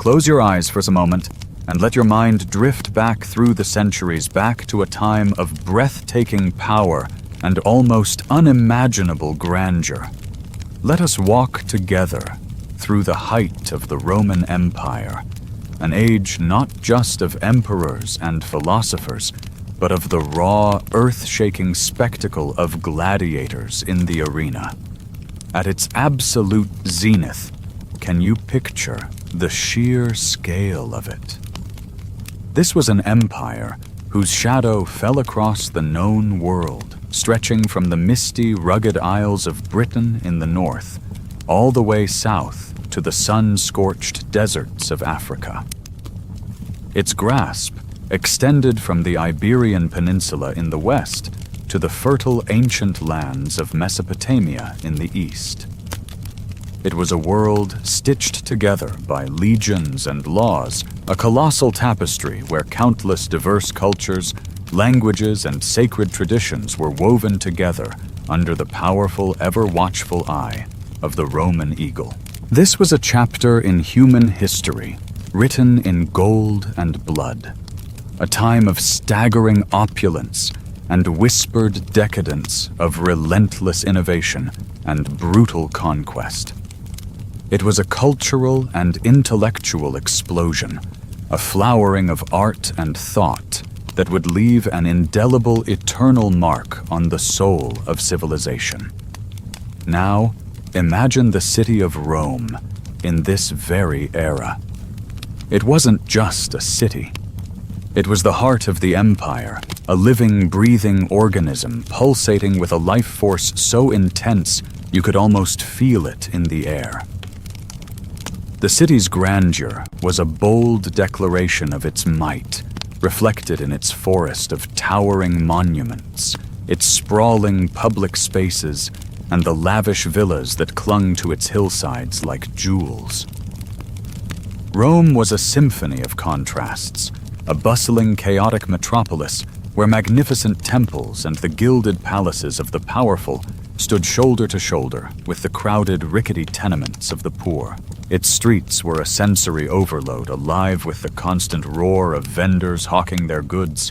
Close your eyes for a moment and let your mind drift back through the centuries, back to a time of breathtaking power and almost unimaginable grandeur. Let us walk together through the height of the Roman Empire, an age not just of emperors and philosophers, but of the raw, earth-shaking spectacle of gladiators in the arena. At its absolute zenith, can you picture the sheer scale of it? This was an empire whose shadow fell across the known world, stretching from the misty, rugged isles of Britain in the north, all the way south to the sun-scorched deserts of Africa. Its grasp extended from the Iberian Peninsula in the west to the fertile ancient lands of Mesopotamia in the east. It was a world stitched together by legions and laws, a colossal tapestry where countless diverse cultures, languages, and sacred traditions were woven together under the powerful, ever-watchful eye of the Roman eagle. This was a chapter in human history, written in gold and blood, a time of staggering opulence and whispered decadence, of relentless innovation and brutal conquest. It was a cultural and intellectual explosion, a flowering of art and thought that would leave an indelible eternal mark on the soul of civilization. Now, imagine the city of Rome in this very era. It wasn't just a city. It was the heart of the empire, a living, breathing organism pulsating with a life force so intense you could almost feel it in the air. The city's grandeur was a bold declaration of its might, reflected in its forest of towering monuments, its sprawling public spaces, and the lavish villas that clung to its hillsides like jewels. Rome was a symphony of contrasts, a bustling, chaotic metropolis where magnificent temples and the gilded palaces of the powerful stood shoulder to shoulder with the crowded, rickety tenements of the poor. Its streets were a sensory overload, alive with the constant roar of vendors hawking their goods,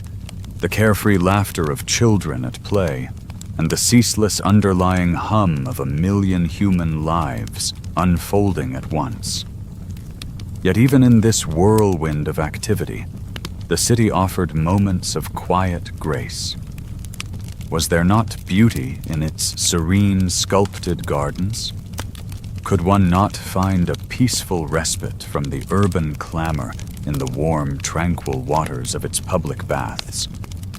the carefree laughter of children at play, and the ceaseless underlying hum of a million human lives unfolding at once. Yet even in this whirlwind of activity, the city offered moments of quiet grace. Was there not beauty in its serene, sculpted gardens? Could one not find a peaceful respite from the urban clamor in the warm, tranquil waters of its public baths?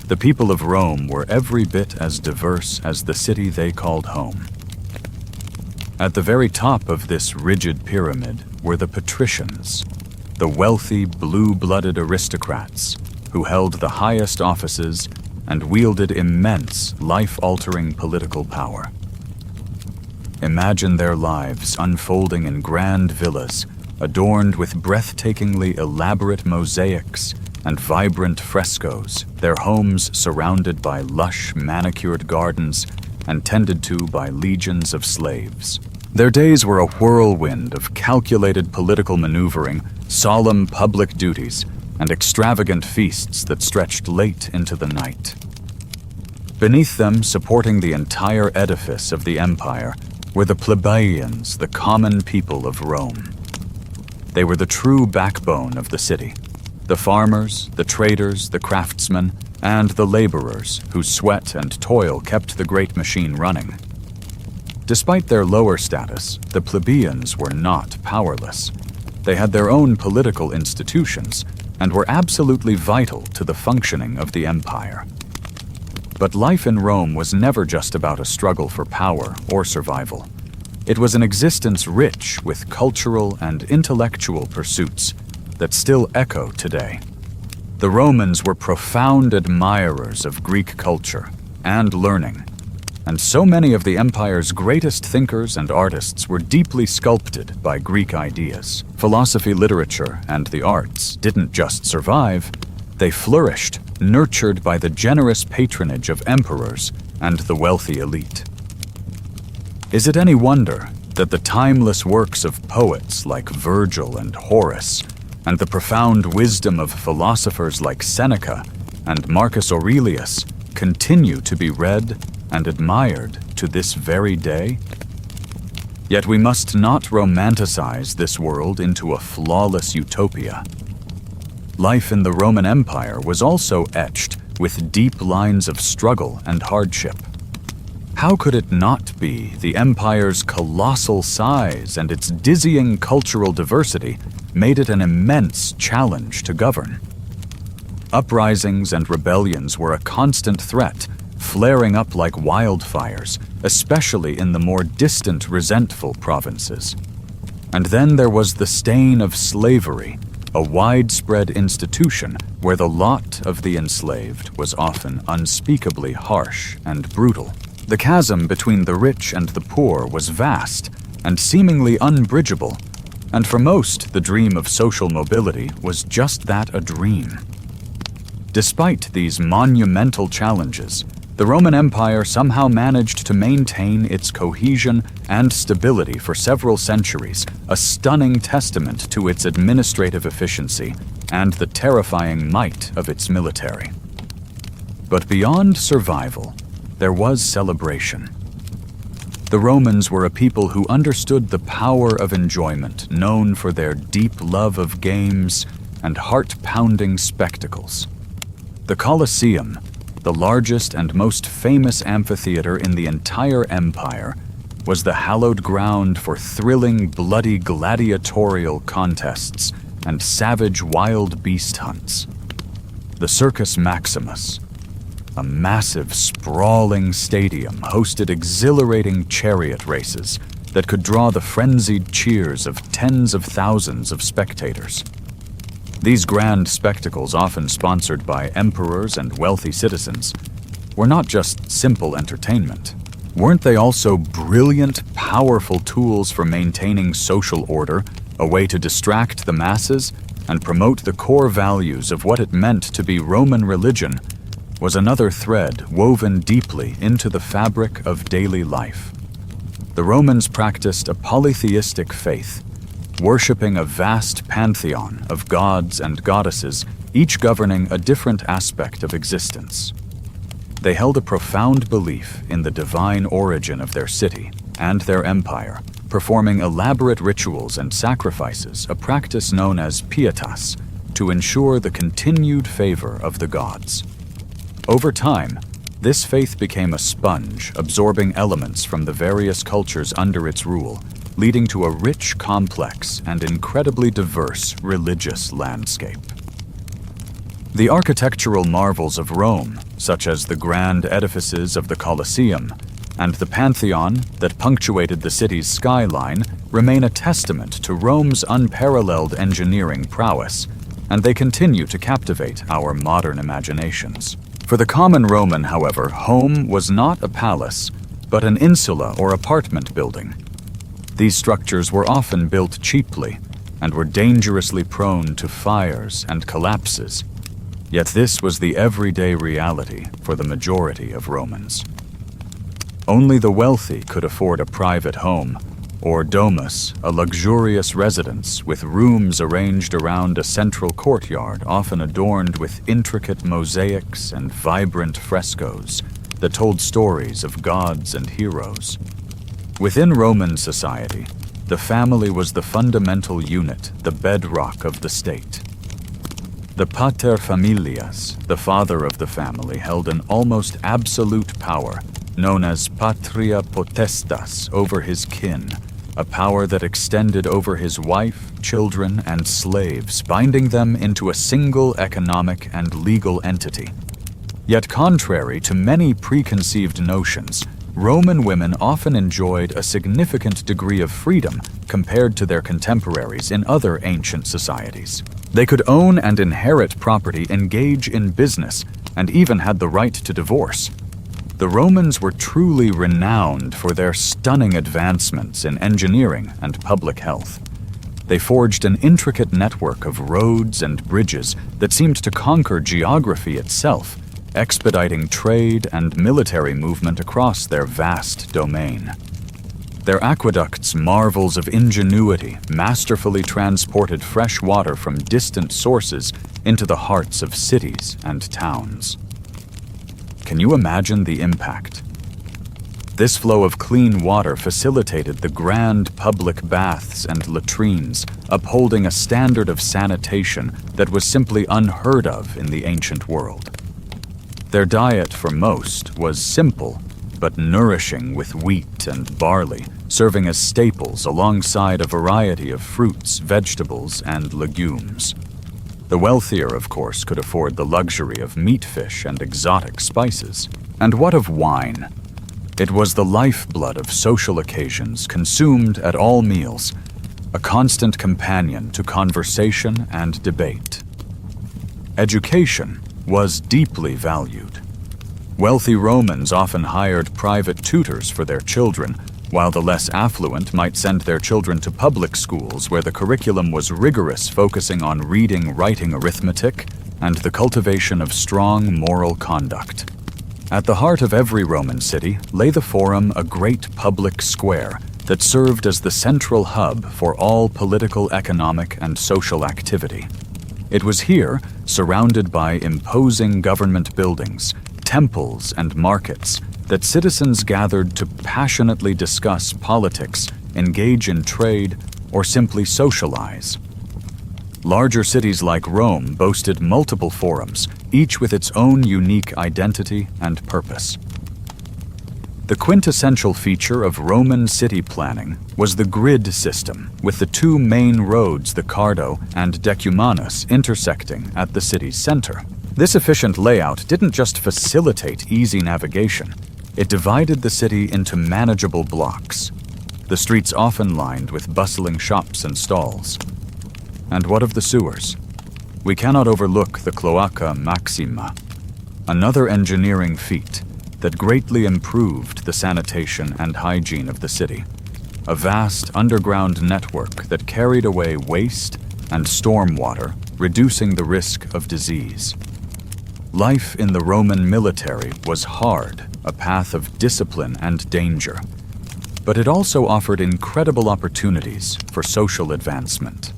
The people of Rome were every bit as diverse as the city they called home. At the very top of this rigid pyramid were the patricians, the wealthy, blue-blooded aristocrats who held the highest offices and wielded immense, life-altering political power. Imagine their lives unfolding in grand villas, adorned with breathtakingly elaborate mosaics and vibrant frescoes, their homes surrounded by lush, manicured gardens and tended to by legions of slaves. Their days were a whirlwind of calculated political maneuvering, solemn public duties, and extravagant feasts that stretched late into the night. Beneath them, supporting the entire edifice of the empire, were the plebeians, the common people of Rome. They were the true backbone of the city, the farmers, the traders, the craftsmen, and the laborers whose sweat and toil kept the great machine running. Despite their lower status, the plebeians were not powerless. They had their own political institutions and were absolutely vital to the functioning of the empire. But life in Rome was never just about a struggle for power or survival. It was an existence rich with cultural and intellectual pursuits that still echo today. The Romans were profound admirers of Greek culture and learning, and so many of the empire's greatest thinkers and artists were deeply sculpted by Greek ideas. Philosophy, literature, and the arts didn't just survive, they flourished, nurtured by the generous patronage of emperors and the wealthy elite. Is it any wonder that the timeless works of poets like Virgil and Horace and the profound wisdom of philosophers like Seneca and Marcus Aurelius continue to be read and admired to this very day. Yet we must not romanticize this world into a flawless utopia. Life in the Roman Empire was also etched with deep lines of struggle and hardship. How could it not be the empire's colossal size and its dizzying cultural diversity made it an immense challenge to govern? Uprisings and rebellions were a constant threat, flaring up like wildfires, especially in the more distant, resentful provinces. And then there was the stain of slavery, a widespread institution where the lot of the enslaved was often unspeakably harsh and brutal. The chasm between the rich and the poor was vast and seemingly unbridgeable, and for most, the dream of social mobility was just that, a dream. Despite these monumental challenges, the Roman Empire somehow managed to maintain its cohesion and stability for several centuries, a stunning testament to its administrative efficiency and the terrifying might of its military. But beyond survival, there was celebration. The Romans were a people who understood the power of enjoyment, known for their deep love of games and heart-pounding spectacles. The Colosseum, the largest and most famous amphitheater in the entire empire, was the hallowed ground for thrilling, bloody gladiatorial contests and savage wild beast hunts. The Circus Maximus, a massive, sprawling stadium, hosted exhilarating chariot races that could draw the frenzied cheers of tens of thousands of spectators. These grand spectacles, often sponsored by emperors and wealthy citizens, were not just simple entertainment. Weren't they also brilliant, powerful tools for maintaining social order, a way to distract the masses and promote the core values of what it meant to be Roman religion? Was another thread woven deeply into the fabric of daily life. The Romans practiced a polytheistic faith, worshipping a vast pantheon of gods and goddesses, each governing a different aspect of existence. They held a profound belief in the divine origin of their city and their empire, performing elaborate rituals and sacrifices, a practice known as pietas, to ensure the continued favor of the gods. Over time, this faith became a sponge, absorbing elements from the various cultures under its rule, leading to a rich, complex, and incredibly diverse religious landscape. The architectural marvels of Rome, such as the grand edifices of the Colosseum and the Pantheon that punctuated the city's skyline, remain a testament to Rome's unparalleled engineering prowess, and they continue to captivate our modern imaginations. For the common Roman, however, home was not a palace, but an insula or apartment building. These structures were often built cheaply and were dangerously prone to fires and collapses. Yet this was the everyday reality for the majority of Romans. Only the wealthy could afford a private home, or domus, a luxurious residence with rooms arranged around a central courtyard, often adorned with intricate mosaics and vibrant frescoes that told stories of gods and heroes. Within Roman society, the family was the fundamental unit, the bedrock of the state. The pater familias, the father of the family, held an almost absolute power, known as patria potestas, over his kin, a power that extended over his wife, children, and slaves, binding them into a single economic and legal entity. Yet contrary to many preconceived notions, Roman women often enjoyed a significant degree of freedom compared to their contemporaries in other ancient societies. They could own and inherit property, engage in business, and even had the right to divorce. The Romans were truly renowned for their stunning advancements in engineering and public health. They forged an intricate network of roads and bridges that seemed to conquer geography itself, expediting trade and military movement across their vast domain. Their aqueducts, marvels of ingenuity, masterfully transported fresh water from distant sources into the hearts of cities and towns. Can you imagine the impact? This flow of clean water facilitated the grand public baths and latrines, upholding a standard of sanitation that was simply unheard of in the ancient world. Their diet, for most, was simple, but nourishing, with wheat and barley, serving as staples alongside a variety of fruits, vegetables, and legumes. The wealthier, of course, could afford the luxury of meat, fish, and exotic spices. And what of wine? It was the lifeblood of social occasions, consumed at all meals, a constant companion to conversation and debate. Education was deeply valued. Wealthy Romans often hired private tutors for their children, while the less affluent might send their children to public schools where the curriculum was rigorous, focusing on reading, writing, arithmetic, and the cultivation of strong moral conduct. At the heart of every Roman city lay the Forum, a great public square that served as the central hub for all political, economic, and social activity. It was here, surrounded by imposing government buildings, temples, and markets, that citizens gathered to passionately discuss politics, engage in trade, or simply socialize. Larger cities like Rome boasted multiple forums, each with its own unique identity and purpose. The quintessential feature of Roman city planning was the grid system, with the two main roads, the Cardo and Decumanus, intersecting at the city's center. This efficient layout didn't just facilitate easy navigation, it divided the city into manageable blocks, the streets often lined with bustling shops and stalls. And what of the sewers? We cannot overlook the Cloaca Maxima, another engineering feat that greatly improved the sanitation and hygiene of the city, a vast underground network that carried away waste and stormwater, reducing the risk of disease. Life in the Roman military was hard, a path of discipline and danger, but it also offered incredible opportunities for social advancement.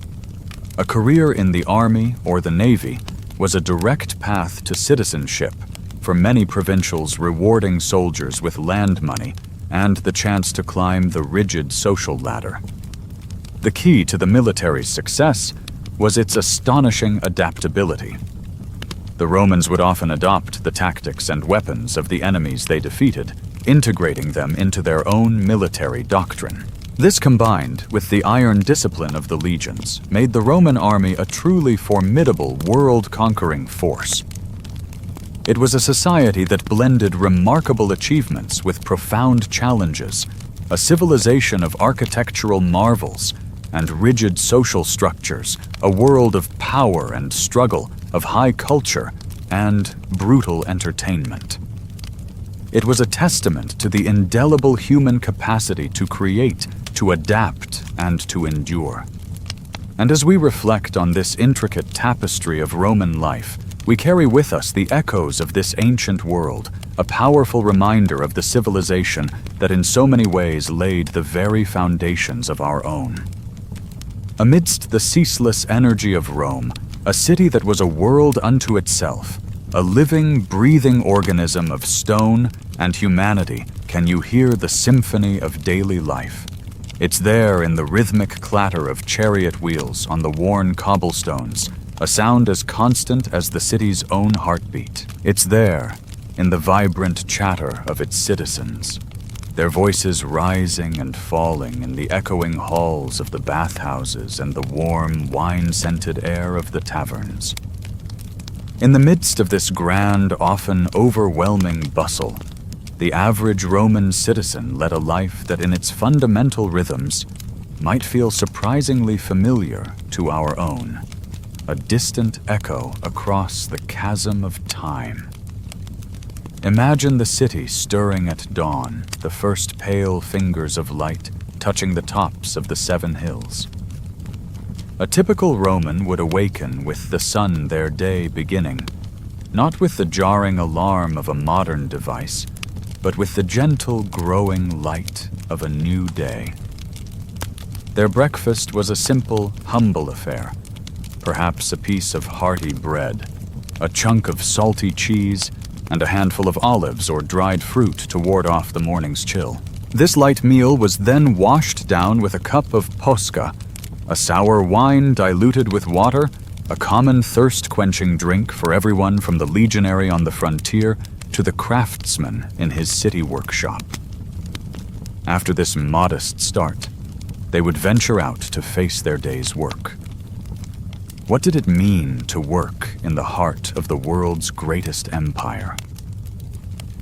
A career in the army or the navy was a direct path to citizenship, for many provincials rewarding soldiers with land money and the chance to climb the rigid social ladder. The key to the military's success was its astonishing adaptability. The Romans would often adopt the tactics and weapons of the enemies they defeated, integrating them into their own military doctrine. This, combined with the iron discipline of the legions, made the Roman army a truly formidable world-conquering force. It was a society that blended remarkable achievements with profound challenges, a civilization of architectural marvels and rigid social structures, a world of power and struggle, of high culture and brutal entertainment. It was a testament to the indelible human capacity to create, to adapt, and to endure. And as we reflect on this intricate tapestry of Roman life, we carry with us the echoes of this ancient world, a powerful reminder of the civilization that in so many ways laid the very foundations of our own. Amidst the ceaseless energy of Rome, a city that was a world unto itself, a living, breathing organism of stone and humanity, can you hear the symphony of daily life? It's there in the rhythmic clatter of chariot wheels on the worn cobblestones, a sound as constant as the city's own heartbeat. It's there in the vibrant chatter of its citizens, their voices rising and falling in the echoing halls of the bathhouses and the warm, wine-scented air of the taverns. In the midst of this grand, often overwhelming bustle, the average Roman citizen led a life that in its fundamental rhythms might feel surprisingly familiar to our own, a distant echo across the chasm of time. Imagine the city stirring at dawn, the first pale fingers of light touching the tops of the 7 hills. A typical Roman would awaken with the sun their day beginning, not with the jarring alarm of a modern device, but with the gentle growing light of a new day. Their breakfast was a simple, humble affair. Perhaps a piece of hearty bread, a chunk of salty cheese, and a handful of olives or dried fruit to ward off the morning's chill. This light meal was then washed down with a cup of posca, a sour wine diluted with water, a common thirst-quenching drink for everyone from the legionary on the frontier to the craftsman in his city workshop. After this modest start, they would venture out to face their day's work. What did it mean to work in the heart of the world's greatest empire?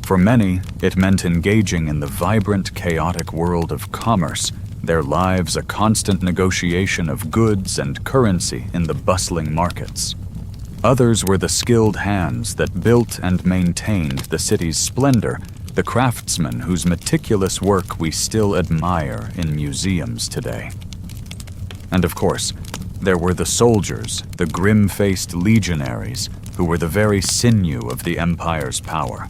For many, it meant engaging in the vibrant, chaotic world of commerce, their lives a constant negotiation of goods and currency in the bustling markets. Others were the skilled hands that built and maintained the city's splendor, the craftsmen whose meticulous work we still admire in museums today. And of course, there were the soldiers, the grim-faced legionaries, who were the very sinew of the empire's power.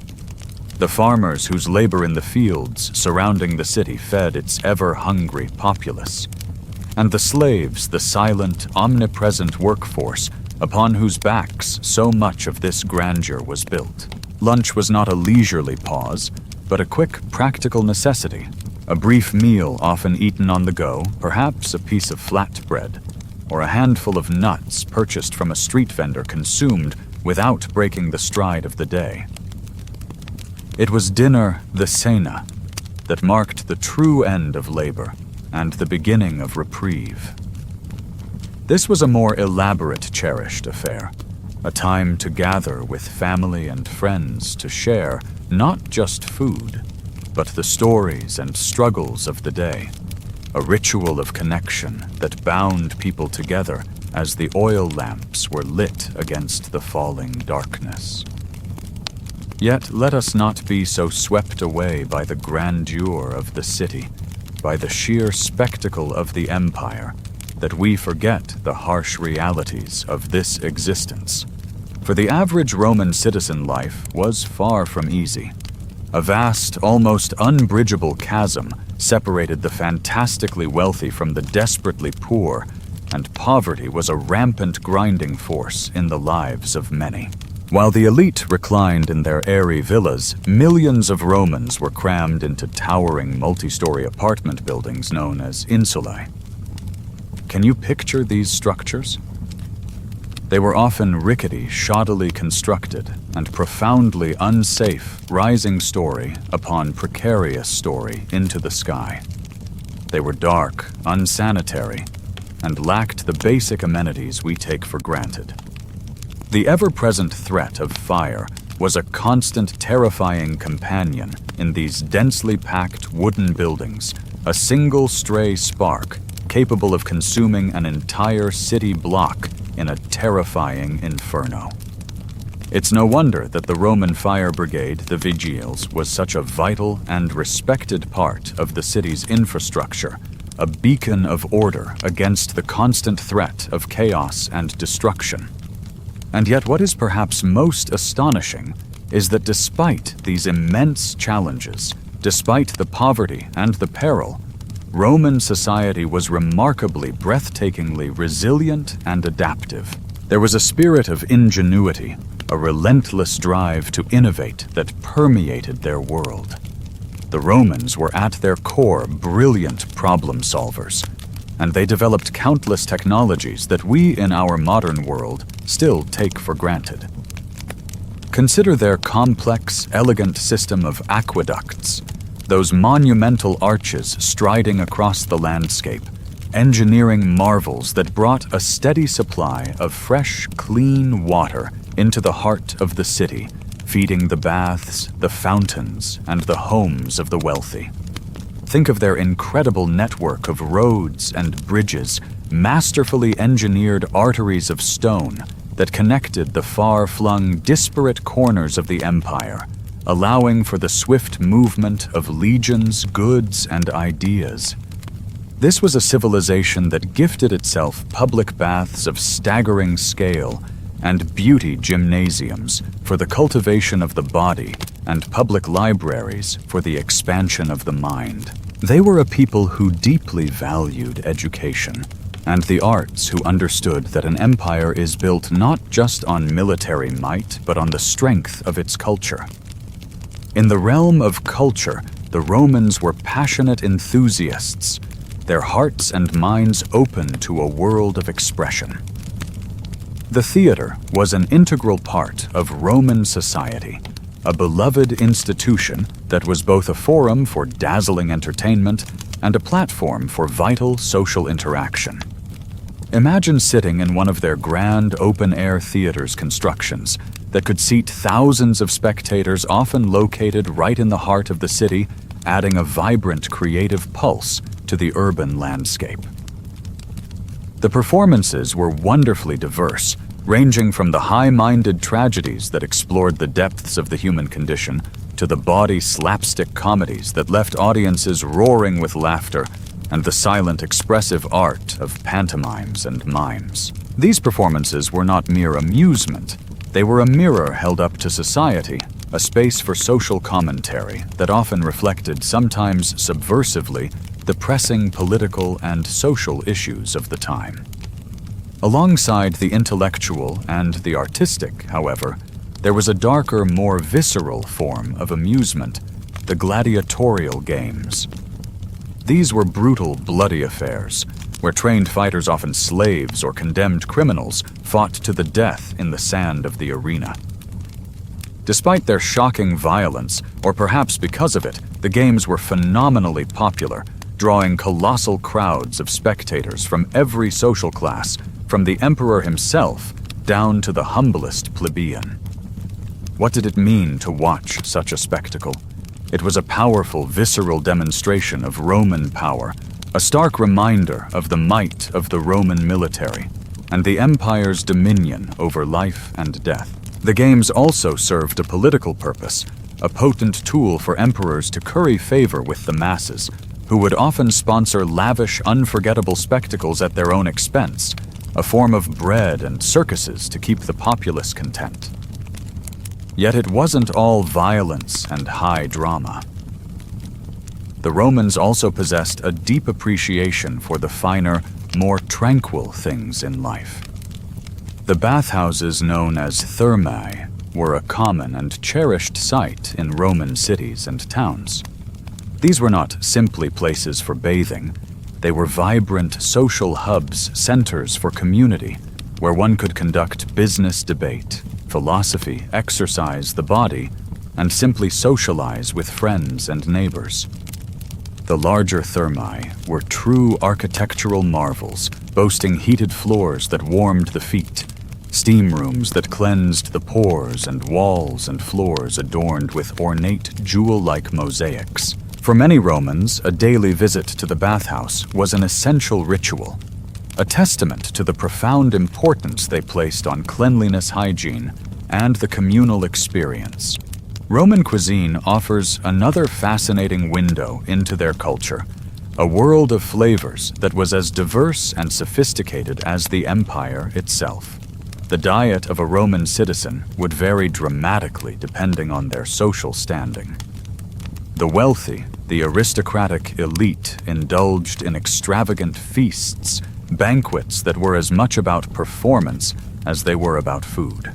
The farmers whose labor in the fields surrounding the city fed its ever-hungry populace. And the slaves, the silent, omnipresent workforce upon whose backs so much of this grandeur was built. Lunch was not a leisurely pause, but a quick, practical necessity. A brief meal often eaten on the go, perhaps a piece of flatbread, or a handful of nuts purchased from a street vendor consumed without breaking the stride of the day. It was dinner, the cena, that marked the true end of labor and the beginning of reprieve. This was a more elaborate, cherished affair, a time to gather with family and friends to share not just food, but the stories and struggles of the day, a ritual of connection that bound people together as the oil lamps were lit against the falling darkness. Yet let us not be so swept away by the grandeur of the city, by the sheer spectacle of the empire, that we forget the harsh realities of this existence. For the average Roman citizen life was far from easy. A vast, almost unbridgeable chasm separated the fantastically wealthy from the desperately poor, and poverty was a rampant grinding force in the lives of many. While the elite reclined in their airy villas, millions of Romans were crammed into towering multi-story apartment buildings known as insulae. Can you picture these structures? They were often rickety, shoddily constructed, and profoundly unsafe, rising story upon precarious story into the sky. They were dark, unsanitary, and lacked the basic amenities we take for granted. The ever-present threat of fire was a constant, terrifying companion in these densely packed wooden buildings, a single stray spark capable of consuming an entire city block in a terrifying inferno. It's no wonder that the Roman fire brigade, the vigiles, was such a vital and respected part of the city's infrastructure, a beacon of order against the constant threat of chaos and destruction. And yet what is perhaps most astonishing is that despite these immense challenges, despite the poverty and the peril, Roman society was remarkably, breathtakingly resilient and adaptive. There was a spirit of ingenuity, a relentless drive to innovate that permeated their world. The Romans were at their core brilliant problem solvers, and they developed countless technologies that we in our modern world still take for granted. Consider their complex, elegant system of aqueducts, those monumental arches striding across the landscape, engineering marvels that brought a steady supply of fresh, clean water into the heart of the city, feeding the baths, the fountains, and the homes of the wealthy. Think of their incredible network of roads and bridges, masterfully engineered arteries of stone that connected the far-flung, disparate corners of the empire, allowing for the swift movement of legions, goods, and ideas. This was a civilization that gifted itself public baths of staggering scale and beauty gymnasiums for the cultivation of the body and public libraries for the expansion of the mind. They were a people who deeply valued education and the arts, who understood that an empire is built not just on military might, but on the strength of its culture. In the realm of culture, the Romans were passionate enthusiasts, their hearts and minds open to a world of expression. The theater was an integral part of Roman society, a beloved institution that was both a forum for dazzling entertainment and a platform for vital social interaction. Imagine sitting in one of their grand open-air theaters constructions that could seat thousands of spectators, often located right in the heart of the city, adding a vibrant creative pulse to the urban landscape. The performances were wonderfully diverse, ranging from the high-minded tragedies that explored the depths of the human condition to the bawdy slapstick comedies that left audiences roaring with laughter, and the silent expressive art of pantomimes and mimes. These performances were not mere amusement. They were a mirror held up to society, a space for social commentary that often reflected, sometimes subversively, the pressing political and social issues of the time. Alongside the intellectual and the artistic, however, there was a darker, more visceral form of amusement, the gladiatorial games. These were brutal, bloody affairs, where trained fighters, often slaves or condemned criminals, fought to the death in the sand of the arena. Despite their shocking violence, or perhaps because of it, the games were phenomenally popular, drawing colossal crowds of spectators from every social class, from the emperor himself down to the humblest plebeian. What did it mean to watch such a spectacle? It was a powerful, visceral demonstration of Roman power, a stark reminder of the might of the Roman military and the empire's dominion over life and death. The games also served a political purpose, a potent tool for emperors to curry favor with the masses, who would often sponsor lavish, unforgettable spectacles at their own expense, a form of bread and circuses to keep the populace content. Yet it wasn't all violence and high drama. The Romans also possessed a deep appreciation for the finer, more tranquil things in life. The bathhouses known as thermae were a common and cherished sight in Roman cities and towns. These were not simply places for bathing. They were vibrant social hubs, centers for community, where one could conduct business debate, philosophy, exercise the body, and simply socialize with friends and neighbors. The larger thermae were true architectural marvels, boasting heated floors that warmed the feet, steam rooms that cleansed the pores, and walls and floors adorned with ornate jewel-like mosaics. For many Romans, a daily visit to the bathhouse was an essential ritual, a testament to the profound importance they placed on cleanliness, hygiene, and the communal experience. Roman cuisine offers another fascinating window into their culture, a world of flavors that was as diverse and sophisticated as the empire itself. The diet of a Roman citizen would vary dramatically depending on their social standing. The wealthy, the aristocratic elite, indulged in extravagant feasts, banquets that were as much about performance as they were about food.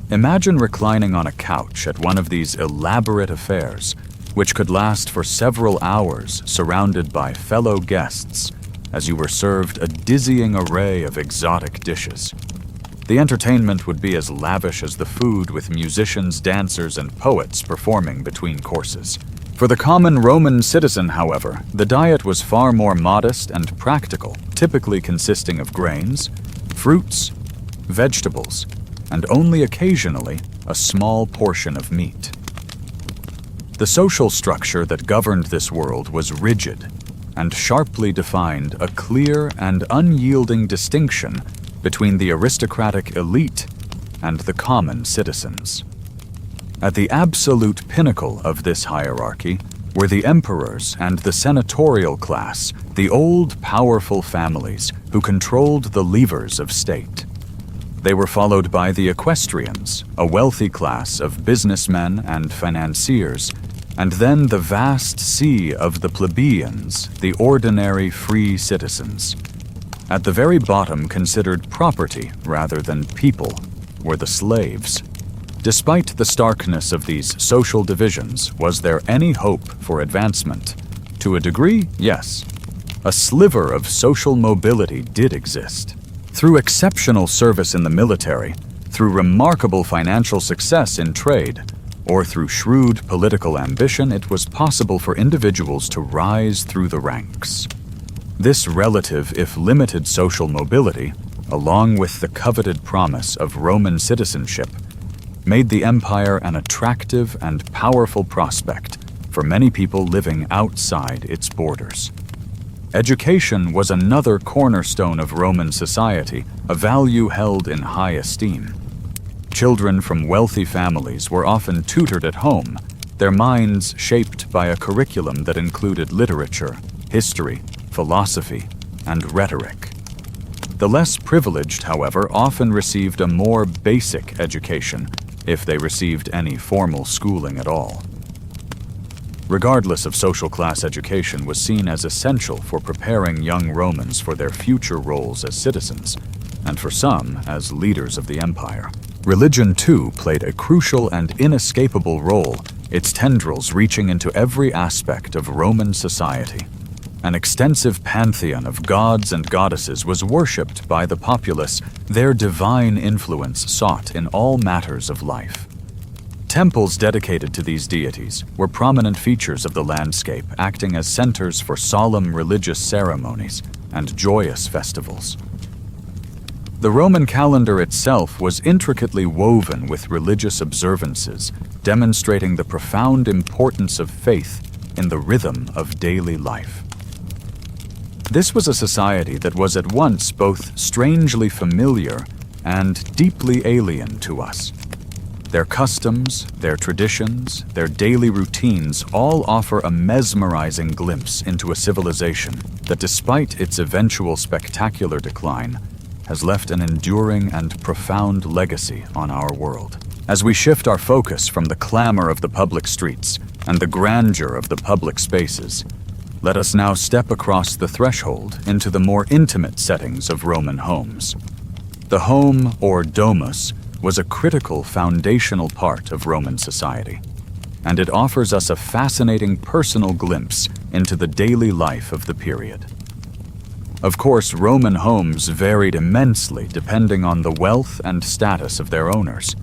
Imagine reclining on a couch at one of these elaborate affairs, which could last for several hours, surrounded by fellow guests, as you were served a dizzying array of exotic dishes. The entertainment would be as lavish as the food, with musicians, dancers, and poets performing between courses. For the common Roman citizen, however, the diet was far more modest and practical, typically consisting of grains, fruits, vegetables, and only occasionally a small portion of meat. The social structure that governed this world was rigid and sharply defined a clear and unyielding distinction between the aristocratic elite and the common citizens. At the absolute pinnacle of this hierarchy were the emperors and the senatorial class, the old, powerful families who controlled the levers of state. They were followed by the equestrians, a wealthy class of businessmen and financiers, And then the vast sea of the plebeians, the ordinary free citizens. At the very bottom, considered property rather than people, were the slaves. Despite the starkness of these social divisions, was there any hope for advancement? To a degree, yes. A sliver of social mobility did exist. Through exceptional service in the military, through remarkable financial success in trade, or through shrewd political ambition, it was possible for individuals to rise through the ranks. This relative, if limited social mobility, along with the coveted promise of Roman citizenship, made the empire an attractive and powerful prospect for many people living outside its borders. Education was another cornerstone of Roman society, a value held in high esteem. Children from wealthy families were often tutored at home, their minds shaped by a curriculum that included literature, history, philosophy, and rhetoric. The less privileged, however, often received a more basic education, if they received any formal schooling at all. Regardless of social class, education was seen as essential for preparing young Romans for their future roles as citizens, and for some, as leaders of the empire. Religion, too, played a crucial and inescapable role, its tendrils reaching into every aspect of Roman society. An extensive pantheon of gods and goddesses was worshipped by the populace, their divine influence sought in all matters of life. Temples dedicated to these deities were prominent features of the landscape, acting as centers for solemn religious ceremonies and joyous festivals. The Roman calendar itself was intricately woven with religious observances, demonstrating the profound importance of faith in the rhythm of daily life. This was a society that was at once both strangely familiar and deeply alien to us. Their customs, their traditions, their daily routines all offer a mesmerizing glimpse into a civilization that, despite its eventual spectacular decline, has left an enduring and profound legacy on our world. As we shift our focus from the clamor of the public streets and the grandeur of the public spaces, let us now step across the threshold into the more intimate settings of Roman homes. The home, or domus, was a critical foundational part of Roman society, and it offers us a fascinating personal glimpse into the daily life of the period. Of course, Roman homes varied immensely depending on the wealth and status of their owners.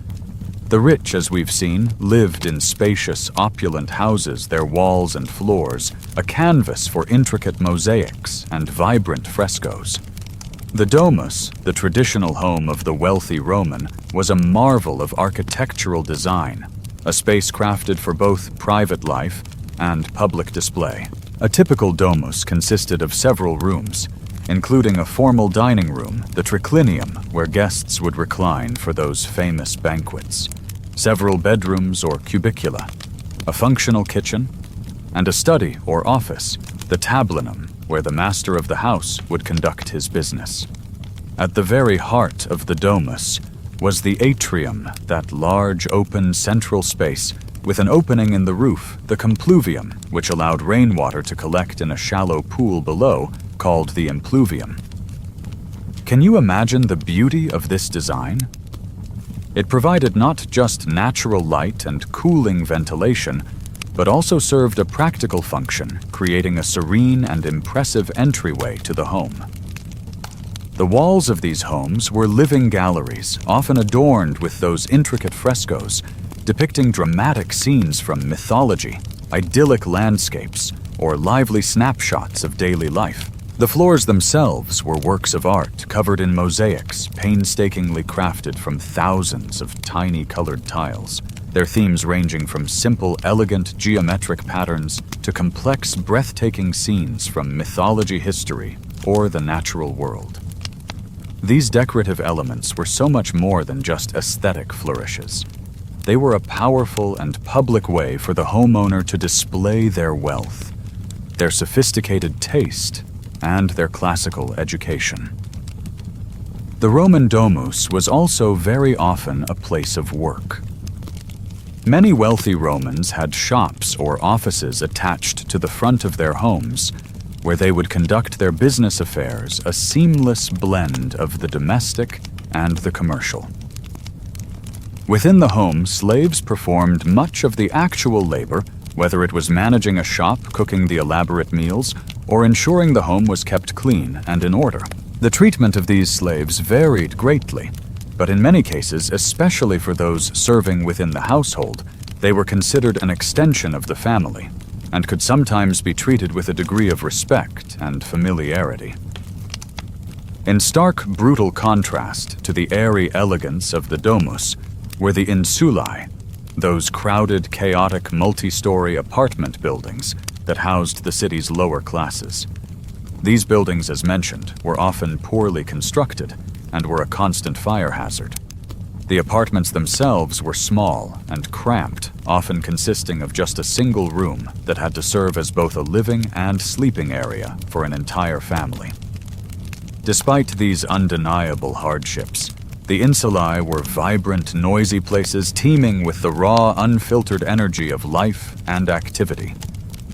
The rich, as we've seen, lived in spacious, opulent houses, their walls and floors a canvas for intricate mosaics and vibrant frescoes. The domus, the traditional home of the wealthy Roman, was a marvel of architectural design, a space crafted for both private life and public display. A typical domus consisted of several rooms, including a formal dining room, the triclinium, where guests would recline for those famous banquets, several bedrooms or cubicula, a functional kitchen, and a study or office, the tablinum, where the master of the house would conduct his business. At the very heart of the domus was the atrium, that large open central space with an opening in the roof, the compluvium, which allowed rainwater to collect in a shallow pool below called the impluvium. Can you imagine the beauty of this design? It provided not just natural light and cooling ventilation, but also served a practical function, creating a serene and impressive entryway to the home. The walls of these homes were living galleries, often adorned with those intricate frescoes, depicting dramatic scenes from mythology, idyllic landscapes, or lively snapshots of daily life. The floors themselves were works of art covered in mosaics, painstakingly crafted from thousands of tiny colored tiles, their themes ranging from simple, elegant geometric patterns to complex, breathtaking scenes from mythology, history, or the natural world. These decorative elements were so much more than just aesthetic flourishes. They were a powerful and public way for the homeowner to display their wealth, their sophisticated taste, and their classical education. The Roman domus was also very often a place of work. Many wealthy Romans had shops or offices attached to the front of their homes, where they would conduct their business affairs, a seamless blend of the domestic and the commercial. Within the home, slaves performed much of the actual labor, whether it was managing a shop, cooking the elaborate meals, or ensuring the home was kept clean and in order. The treatment of these slaves varied greatly, but in many cases, especially for those serving within the household, they were considered an extension of the family, and could sometimes be treated with a degree of respect and familiarity. In stark, brutal contrast to the airy elegance of the domus were the insulae, those crowded, chaotic, multi-story apartment buildings that housed the city's lower classes. These buildings, as mentioned, were often poorly constructed and were a constant fire hazard. The apartments themselves were small and cramped, often consisting of just a single room that had to serve as both a living and sleeping area for an entire family. Despite these undeniable hardships, the insulae were vibrant, noisy places teeming with the raw, unfiltered energy of life and activity.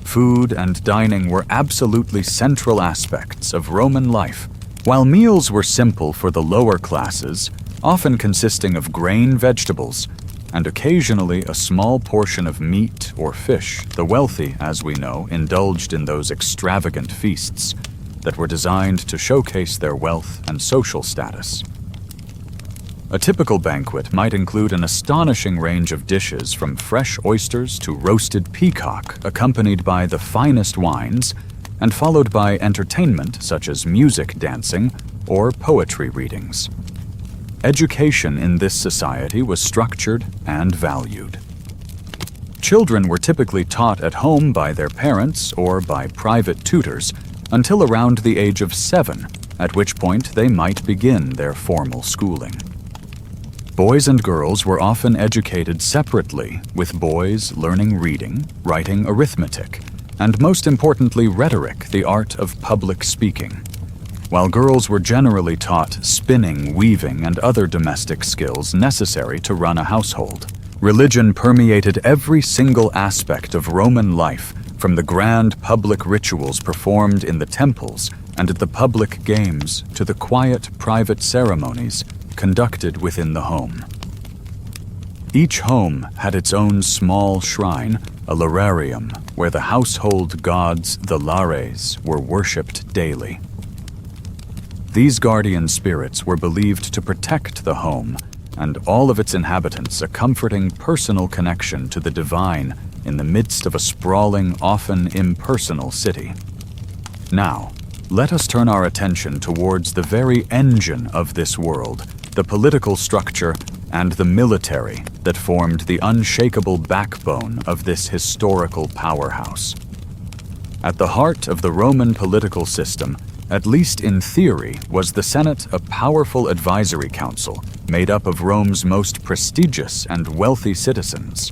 Food and dining were absolutely central aspects of Roman life. While meals were simple for the lower classes, often consisting of grain vegetables, and occasionally a small portion of meat or fish, the wealthy, as we know, indulged in those extravagant feasts that were designed to showcase their wealth and social status. A typical banquet might include an astonishing range of dishes from fresh oysters to roasted peacock, accompanied by the finest wines, and followed by entertainment such as music dancing or poetry readings. Education in this society was structured and valued. Children were typically taught at home by their parents or by private tutors until around the age of 7, at which point they might begin their formal schooling. Boys and girls were often educated separately, with boys learning reading, writing, arithmetic, and most importantly rhetoric, the art of public speaking, while girls were generally taught spinning, weaving, and other domestic skills necessary to run a household. Religion permeated every single aspect of Roman life, from the grand public rituals performed in the temples and at the public games to the quiet private ceremonies conducted within the home. Each home had its own small shrine, a lararium, where the household gods, the lares, were worshipped daily. These guardian spirits were believed to protect the home and all of its inhabitants, a comforting personal connection to the divine in the midst of a sprawling, often impersonal city. Now, let us turn our attention towards the very engine of this world, the political structure and the military that formed the unshakable backbone of this historical powerhouse. At the heart of the Roman political system, at least in theory, was the Senate, a powerful advisory council made up of Rome's most prestigious and wealthy citizens.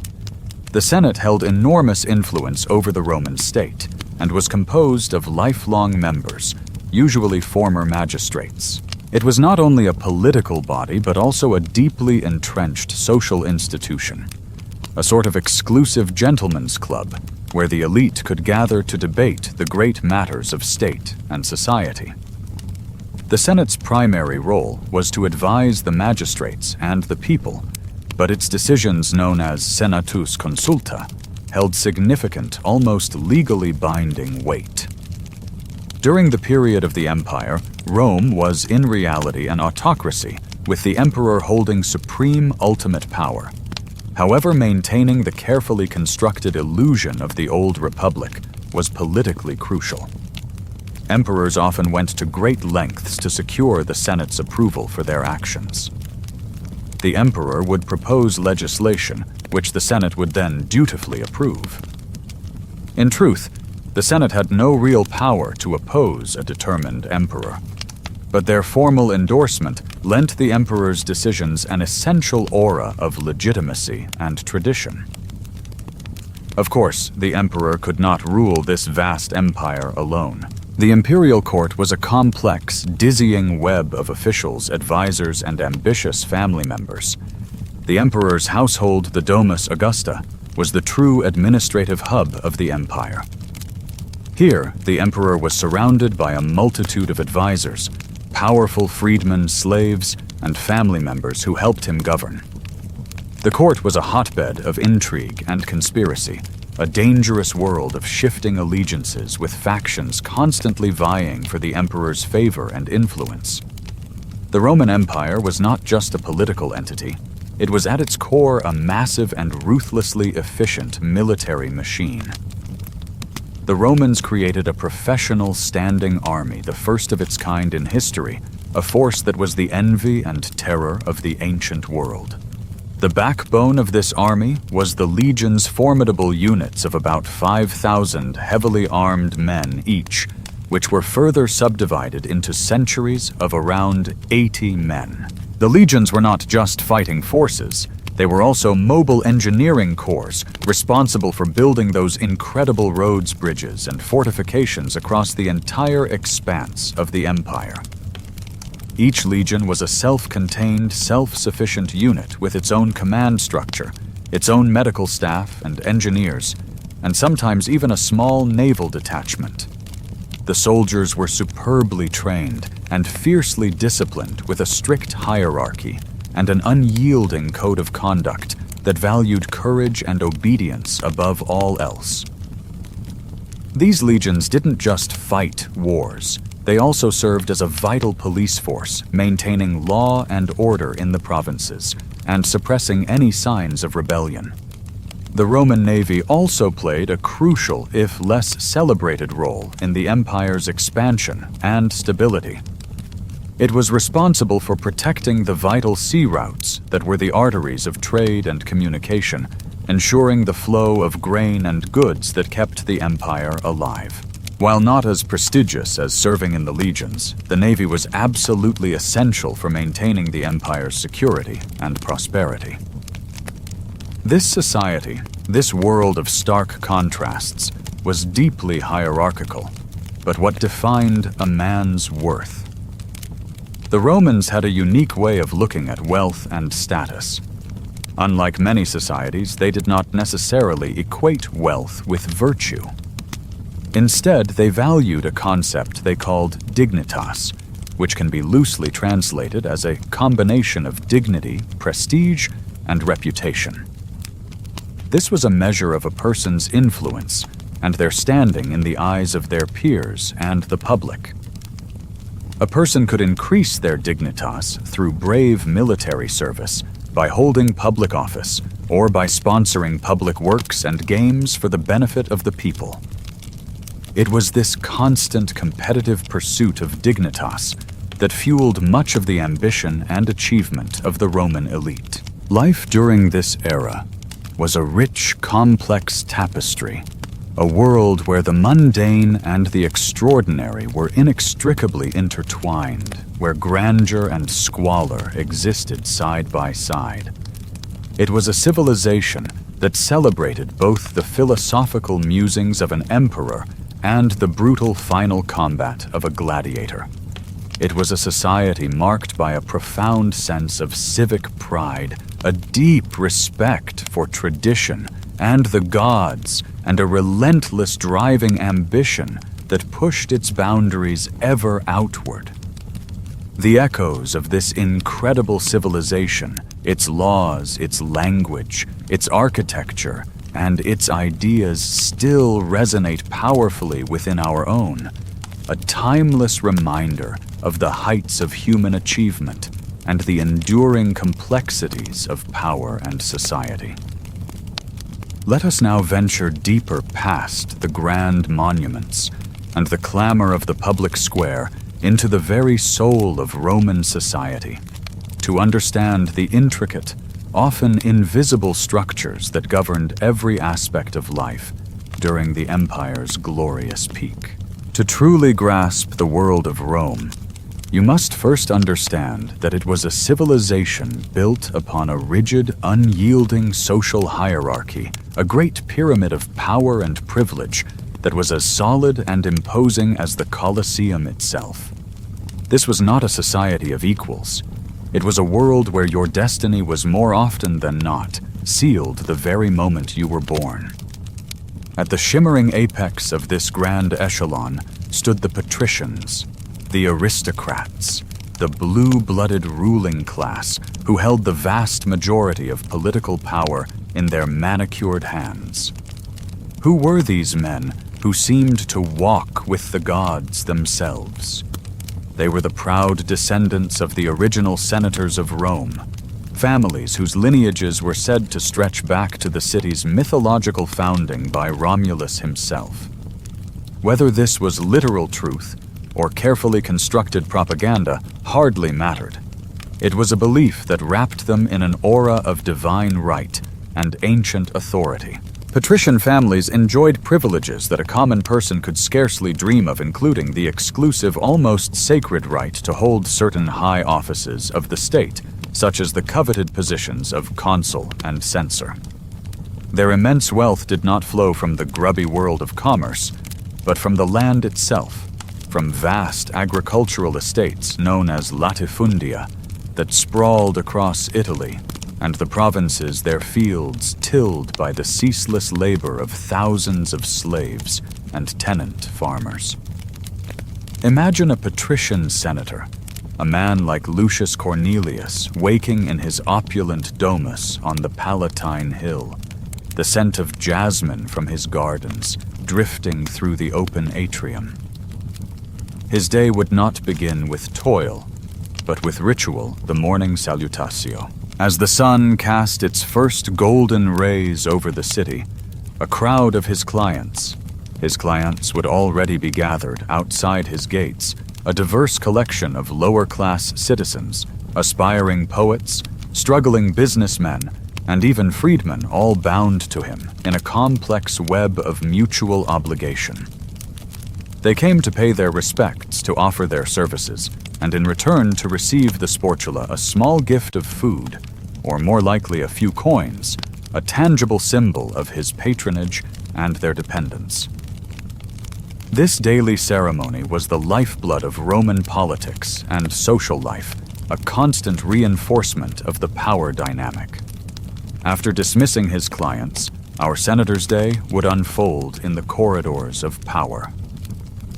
The Senate held enormous influence over the Roman state and was composed of lifelong members, usually former magistrates. It was not only a political body, but also a deeply entrenched social institution, a sort of exclusive gentlemen's club where the elite could gather to debate the great matters of state and society. The Senate's primary role was to advise the magistrates and the people, but its decisions, known as senatus consulta, held significant, almost legally binding weight. During the period of the empire, Rome was in reality an autocracy, with the emperor holding supreme ultimate power. However, maintaining the carefully constructed illusion of the old republic was politically crucial. Emperors often went to great lengths to secure the Senate's approval for their actions. The emperor would propose legislation, which the Senate would then dutifully approve. In truth, the Senate had no real power to oppose a determined emperor, but their formal endorsement lent the emperor's decisions an essential aura of legitimacy and tradition. Of course, the emperor could not rule this vast empire alone. The imperial court was a complex, dizzying web of officials, advisors, and ambitious family members. The emperor's household, the Domus Augusta, was the true administrative hub of the empire. Here, the emperor was surrounded by a multitude of advisors, powerful freedmen, slaves, and family members who helped him govern. The court was a hotbed of intrigue and conspiracy, a dangerous world of shifting allegiances with factions constantly vying for the emperor's favor and influence. The Roman Empire was not just a political entity. It was at its core a massive and ruthlessly efficient military machine. The Romans created a professional standing army, the first of its kind in history, a force that was the envy and terror of the ancient world. The backbone of this army was the legion's formidable units of about 5,000 heavily armed men each, which were further subdivided into centuries of around 80 men. The legions were not just fighting forces. They were also mobile engineering corps responsible for building those incredible roads, bridges, and fortifications across the entire expanse of the empire. Each legion was a self-contained, self-sufficient unit with its own command structure, its own medical staff and engineers, and sometimes even a small naval detachment. The soldiers were superbly trained and fiercely disciplined with a strict hierarchy and an unyielding code of conduct that valued courage and obedience above all else. These legions didn't just fight wars. They also served as a vital police force, maintaining law and order in the provinces and suppressing any signs of rebellion. The Roman Navy also played a crucial, if less celebrated, role in the empire's expansion and stability. It was responsible for protecting the vital sea routes that were the arteries of trade and communication, ensuring the flow of grain and goods that kept the empire alive. While not as prestigious as serving in the legions, the Navy was absolutely essential for maintaining the empire's security and prosperity. This society, this world of stark contrasts, was deeply hierarchical, but what defined a man's worth? The Romans had a unique way of looking at wealth and status. Unlike many societies, they did not necessarily equate wealth with virtue. Instead, they valued a concept they called dignitas, which can be loosely translated as a combination of dignity, prestige, and reputation. This was a measure of a person's influence and their standing in the eyes of their peers and the public. A person could increase their dignitas through brave military service, by holding public office, or by sponsoring public works and games for the benefit of the people. It was this constant competitive pursuit of dignitas that fueled much of the ambition and achievement of the Roman elite. Life during this era was a rich, complex tapestry, a world where the mundane and the extraordinary were inextricably intertwined, where grandeur and squalor existed side by side. It was a civilization that celebrated both the philosophical musings of an emperor and the brutal final combat of a gladiator. It was a society marked by a profound sense of civic pride, a deep respect for tradition and the gods, and a relentless driving ambition that pushed its boundaries ever outward. The echoes of this incredible civilization, its laws, its language, its architecture, and its ideas still resonate powerfully within our own, a timeless reminder of the heights of human achievement and the enduring complexities of power and society. Let us now venture deeper past the grand monuments and the clamor of the public square into the very soul of Roman society, to understand the intricate, often invisible structures that governed every aspect of life during the empire's glorious peak. To truly grasp the world of Rome, you must first understand that it was a civilization built upon a rigid, unyielding social hierarchy, a great pyramid of power and privilege that was as solid and imposing as the Colosseum itself. This was not a society of equals. It was a world where your destiny was more often than not sealed the very moment you were born. At the shimmering apex of this grand echelon stood the patricians, the aristocrats, the blue-blooded ruling class who held the vast majority of political power in their manicured hands. Who were these men who seemed to walk with the gods themselves? They were the proud descendants of the original senators of Rome, families whose lineages were said to stretch back to the city's mythological founding by Romulus himself. Whether this was literal truth or carefully constructed propaganda hardly mattered. It was a belief that wrapped them in an aura of divine right and ancient authority. Patrician families enjoyed privileges that a common person could scarcely dream of, including the exclusive, almost sacred right to hold certain high offices of the state, such as the coveted positions of consul and censor. Their immense wealth did not flow from the grubby world of commerce, but from the land itself, from vast agricultural estates known as latifundia that sprawled across Italy, and the provinces their fields tilled by the ceaseless labor of thousands of slaves and tenant farmers. Imagine a patrician senator, a man like Lucius Cornelius waking in his opulent domus on the Palatine Hill, the scent of jasmine from his gardens drifting through the open atrium. His day would not begin with toil, but with ritual, the morning salutatio. As the sun cast its first golden rays over the city, a crowd of his clients would already be gathered outside his gates, a diverse collection of lower-class citizens, aspiring poets, struggling businessmen, and even freedmen, all bound to him in a complex web of mutual obligation. They came to pay their respects, to offer their services, and in return to receive the sportula a small gift of food, or more likely a few coins, a tangible symbol of his patronage and their dependence. This daily ceremony was the lifeblood of Roman politics and social life, a constant reinforcement of the power dynamic. After dismissing his clients, our senator's day would unfold in the corridors of power.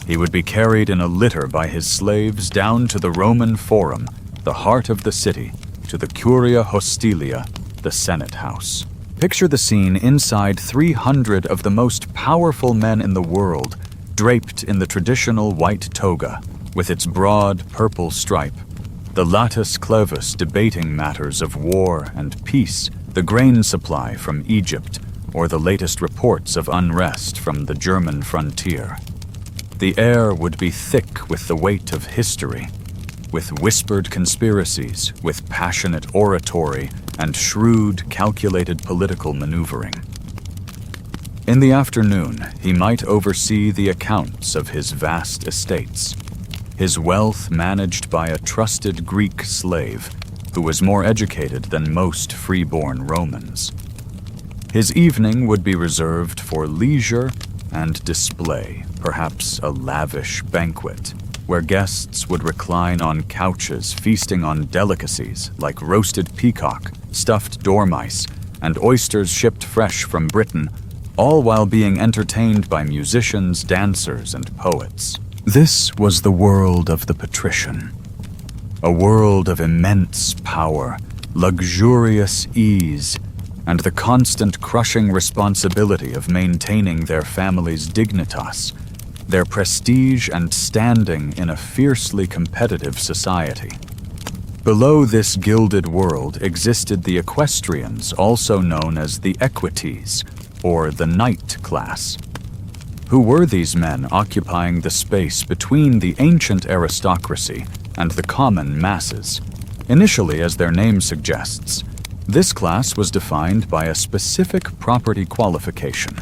He would be carried in a litter by his slaves down to the Roman Forum, the heart of the city, to the Curia Hostilia, the Senate House. Picture the scene inside 300 of the most powerful men in the world, draped in the traditional white toga, with its broad purple stripe, the latus clavus debating matters of war and peace, the grain supply from Egypt, or the latest reports of unrest from the German frontier. The air would be thick with the weight of history, with whispered conspiracies, with passionate oratory, and shrewd, calculated political maneuvering. In the afternoon, he might oversee the accounts of his vast estates, his wealth managed by a trusted Greek slave who was more educated than most freeborn Romans. His evening would be reserved for leisure and display, perhaps a lavish banquet, where guests would recline on couches feasting on delicacies like roasted peacock, stuffed dormice, and oysters shipped fresh from Britain, all while being entertained by musicians, dancers, and poets. This was the world of the patrician, a world of immense power, luxurious ease, and the constant crushing responsibility of maintaining their family's dignitas, their prestige and standing in a fiercely competitive society. Below this gilded world existed the equestrians, also known as the equites, or the knight class. Who were these men occupying the space between the ancient aristocracy and the common masses? Initially, as their name suggests, this class was defined by a specific property qualification.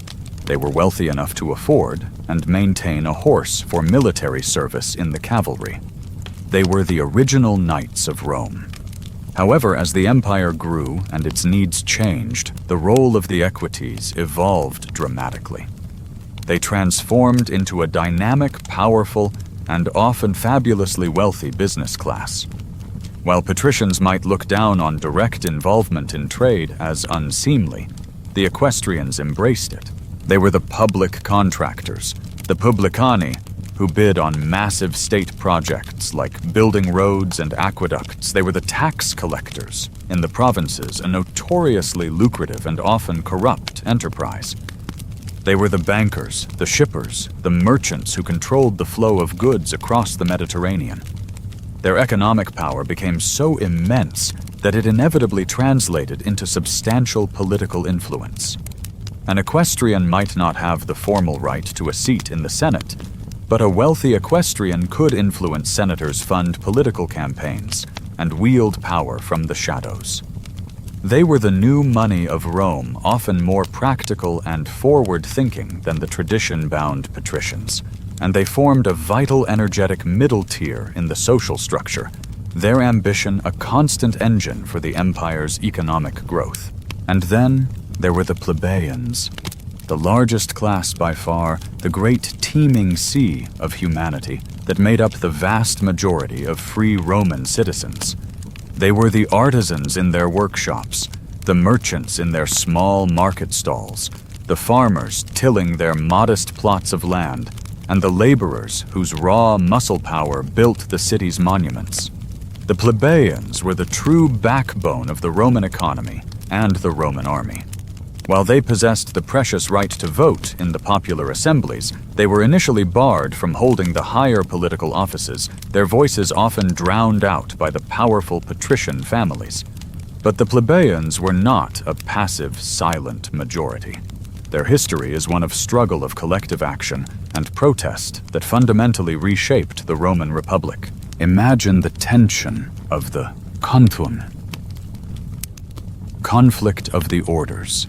They were wealthy enough to afford and maintain a horse for military service in the cavalry. They were the original knights of Rome. However, as the empire grew and its needs changed, the role of the equites evolved dramatically. They transformed into a dynamic, powerful, and often fabulously wealthy business class. While patricians might look down on direct involvement in trade as unseemly, the equestrians embraced it. They were the public contractors, the publicani, who bid on massive state projects like building roads and aqueducts. They were the tax collectors, in the provinces a notoriously lucrative and often corrupt enterprise. They were the bankers, the shippers, the merchants who controlled the flow of goods across the Mediterranean. Their economic power became so immense that it inevitably translated into substantial political influence. An equestrian might not have the formal right to a seat in the Senate, but a wealthy equestrian could influence senators, fund political campaigns, and wield power from the shadows. They were the new money of Rome, often more practical and forward-thinking than the tradition-bound patricians, and they formed a vital, energetic middle tier in the social structure, their ambition a constant engine for the empire's economic growth. And then there were the plebeians, the largest class by far, the great teeming sea of humanity that made up the vast majority of free Roman citizens. They were the artisans in their workshops, the merchants in their small market stalls, the farmers tilling their modest plots of land, and the laborers whose raw muscle power built the city's monuments. The plebeians were the true backbone of the Roman economy and the Roman army. While they possessed the precious right to vote in the popular assemblies, they were initially barred from holding the higher political offices, their voices often drowned out by the powerful patrician families. But the plebeians were not a passive, silent majority. Their history is one of struggle of collective action and protest that fundamentally reshaped the Roman Republic. Imagine the tension of the conflict of the orders.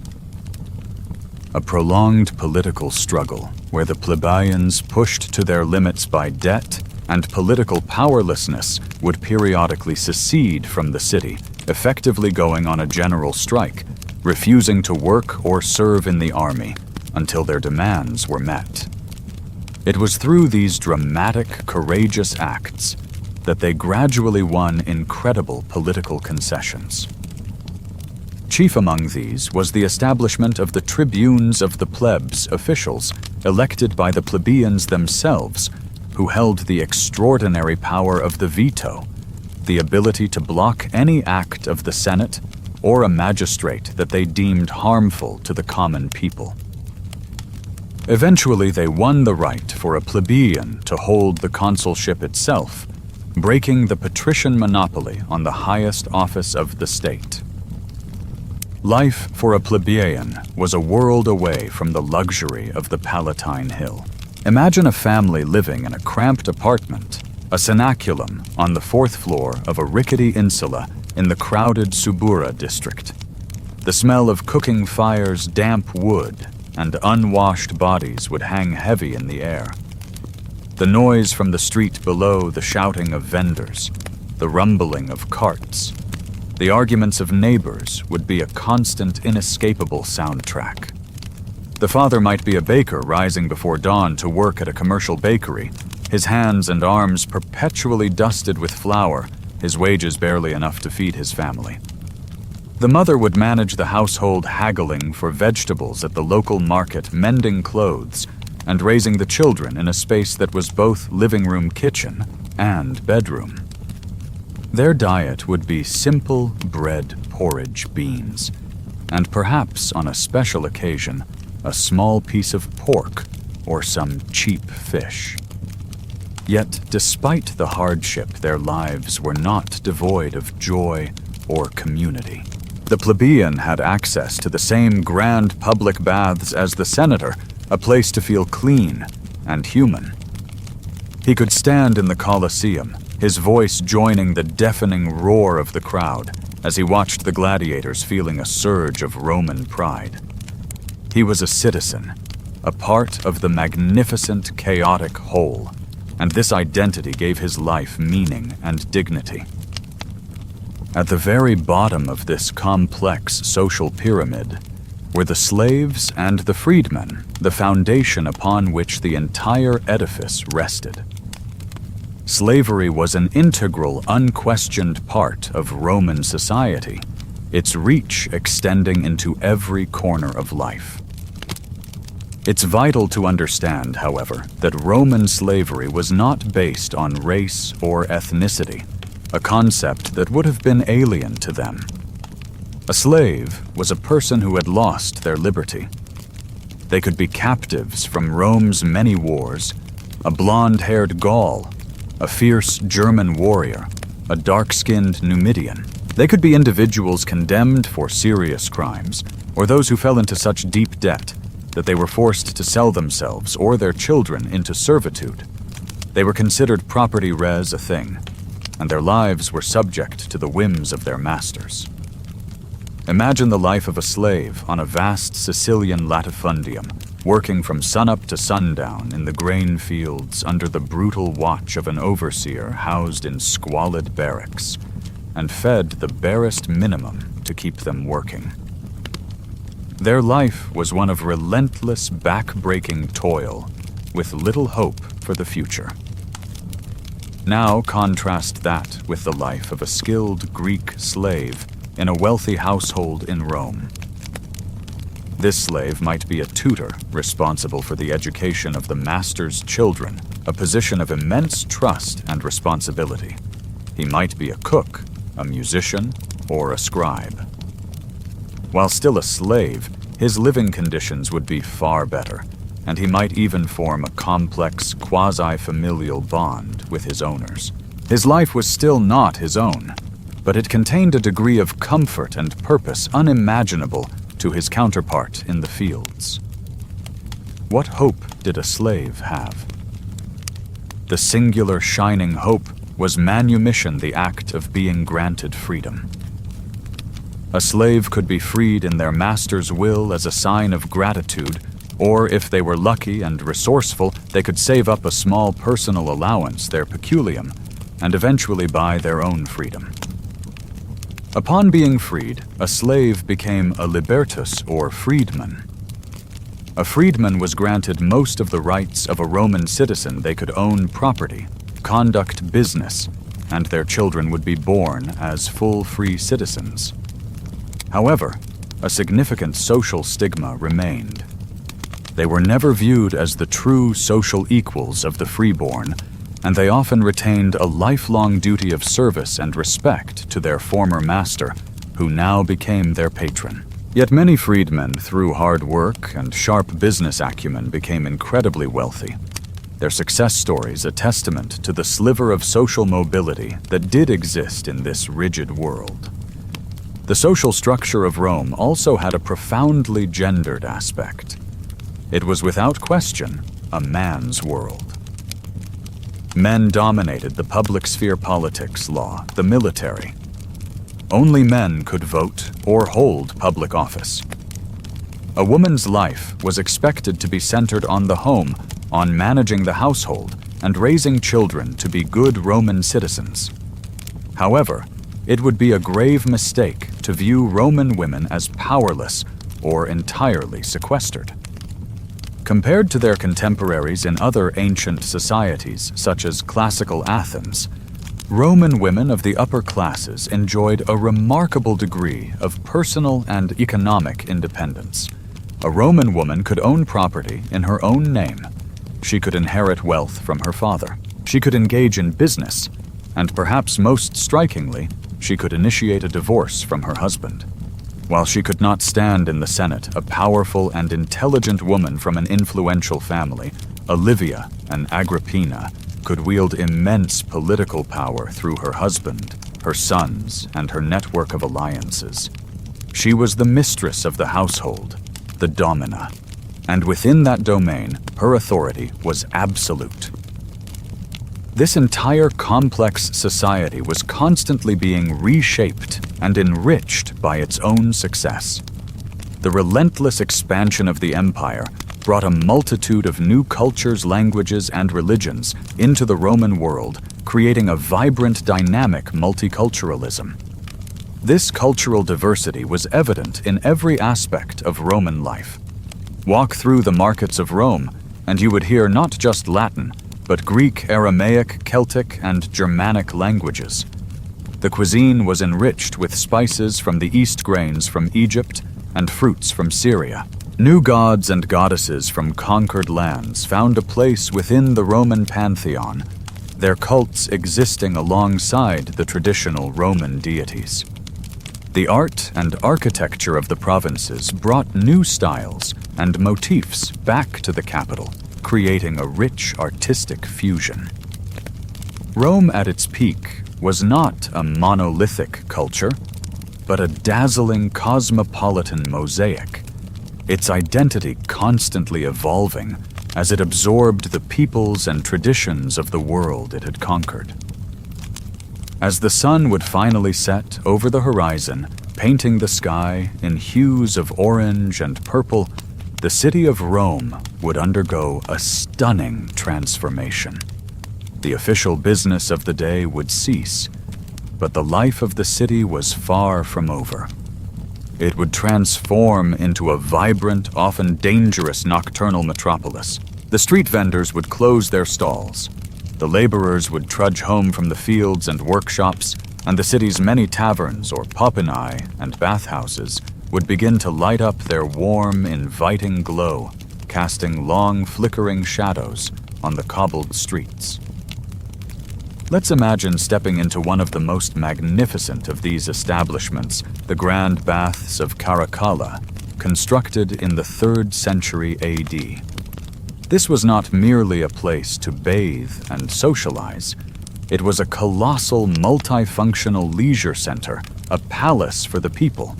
A prolonged political struggle where the plebeians, pushed to their limits by debt and political powerlessness, would periodically secede from the city, effectively going on a general strike, refusing to work or serve in the army until their demands were met. It was through these dramatic, courageous acts that they gradually won incredible political concessions. Chief among these was the establishment of the tribunes of the plebs, officials elected by the plebeians themselves, who held the extraordinary power of the veto, the ability to block any act of the Senate or a magistrate that they deemed harmful to the common people. Eventually, they won the right for a plebeian to hold the consulship itself, breaking the patrician monopoly on the highest office of the state. Life for a plebeian was a world away from the luxury of the Palatine Hill. Imagine a family living in a cramped apartment, a cenaculum on the fourth floor of a rickety insula in the crowded Subura district. The smell of cooking fires, damp wood, and unwashed bodies would hang heavy in the air. The noise from the street below, the shouting of vendors, the rumbling of carts, the arguments of neighbors would be a constant, inescapable soundtrack. The father might be a baker rising before dawn to work at a commercial bakery, his hands and arms perpetually dusted with flour, his wages barely enough to feed his family. The mother would manage the household, haggling for vegetables at the local market, mending clothes, and raising the children in a space that was both living room, kitchen, and bedroom. Their diet would be simple bread, porridge, beans, and perhaps on a special occasion, a small piece of pork or some cheap fish. Yet, despite the hardship, their lives were not devoid of joy or community. The plebeian had access to the same grand public baths as the senator, a place to feel clean and human. He could stand in the Colosseum, his voice joining the deafening roar of the crowd as he watched the gladiators, feeling a surge of Roman pride. He was a citizen, a part of the magnificent, chaotic whole, and this identity gave his life meaning and dignity. At the very bottom of this complex social pyramid were the slaves and the freedmen, the foundation upon which the entire edifice rested. Slavery was an integral, unquestioned part of Roman society, its reach extending into every corner of life. It's vital to understand, however, that Roman slavery was not based on race or ethnicity, a concept that would have been alien to them. A slave was a person who had lost their liberty. They could be captives from Rome's many wars, a blonde-haired Gaul, a fierce German warrior, a dark-skinned Numidian. They could be individuals condemned for serious crimes, or those who fell into such deep debt that they were forced to sell themselves or their children into servitude. They were considered property res a thing, and their lives were subject to the whims of their masters. Imagine the life of a slave on a vast Sicilian latifundium, working from sunup to sundown in the grain fields under the brutal watch of an overseer housed in squalid barracks, and fed the barest minimum to keep them working. Their life was one of relentless, back-breaking toil, with little hope for the future. Now contrast that with the life of a skilled Greek slave in a wealthy household in Rome. This slave might be a tutor responsible for the education of the master's children, a position of immense trust and responsibility. He might be a cook, a musician, or a scribe. While still a slave, his living conditions would be far better, and he might even form a complex, quasi-familial bond with his owners. His life was still not his own, but it contained a degree of comfort and purpose unimaginable to his counterpart in the fields. What hope did a slave have? The singular shining hope was manumission, the act of being granted freedom. A slave could be freed in their master's will as a sign of gratitude, or if they were lucky and resourceful, they could save up a small personal allowance, their peculium, and eventually buy their own freedom. Upon being freed, a slave became a libertus or freedman. A freedman was granted most of the rights of a Roman citizen. They could own property, conduct business, and their children would be born as full free citizens. However, a significant social stigma remained. They were never viewed as the true social equals of the freeborn, and they often retained a lifelong duty of service and respect to their former master, who now became their patron. Yet many freedmen, through hard work and sharp business acumen, became incredibly wealthy. Their success stories a testament to the sliver of social mobility that did exist in this rigid world. The social structure of Rome also had a profoundly gendered aspect. It was without question a man's world. Men dominated the public sphere, politics, law, the military. Only men could vote or hold public office. A woman's life was expected to be centered on the home, on managing the household, and raising children to be good Roman citizens. However, it would be a grave mistake to view Roman women as powerless or entirely sequestered. Compared to their contemporaries in other ancient societies, such as classical Athens, Roman women of the upper classes enjoyed a remarkable degree of personal and economic independence. A Roman woman could own property in her own name. She could inherit wealth from her father. She could engage in business, and perhaps most strikingly, she could initiate a divorce from her husband. While she could not stand in the Senate, a powerful and intelligent woman from an influential family, Olivia, an Agrippina, could wield immense political power through her husband, her sons, and her network of alliances. She was the mistress of the household, the domina, and within that domain, her authority was absolute. This entire complex society was constantly being reshaped and enriched by its own success. The relentless expansion of the empire brought a multitude of new cultures, languages, and religions into the Roman world, creating a vibrant, dynamic multiculturalism. This cultural diversity was evident in every aspect of Roman life. Walk through the markets of Rome, and you would hear not just Latin, but Greek, Aramaic, Celtic, and Germanic languages. The cuisine was enriched with spices from the East, grains from Egypt, and fruits from Syria. New gods and goddesses from conquered lands found a place within the Roman pantheon, their cults existing alongside the traditional Roman deities. The art and architecture of the provinces brought new styles and motifs back to the capital, creating a rich artistic fusion. Rome at its peak was not a monolithic culture, but a dazzling cosmopolitan mosaic, its identity constantly evolving as it absorbed the peoples and traditions of the world it had conquered. As the sun would finally set over the horizon, painting the sky in hues of orange and purple, the city of Rome would undergo a stunning transformation. The official business of the day would cease, but the life of the city was far from over. It would transform into a vibrant, often dangerous nocturnal metropolis. The street vendors would close their stalls. The laborers would trudge home from the fields and workshops, and the city's many taverns or popinae and bathhouses would begin to light up their warm, inviting glow, casting long, flickering shadows on the cobbled streets. Let's imagine stepping into one of the most magnificent of these establishments, the Grand Baths of Caracalla, constructed in the 3rd century AD. This was not merely a place to bathe and socialize. It was a colossal, multifunctional leisure center, a palace for the people.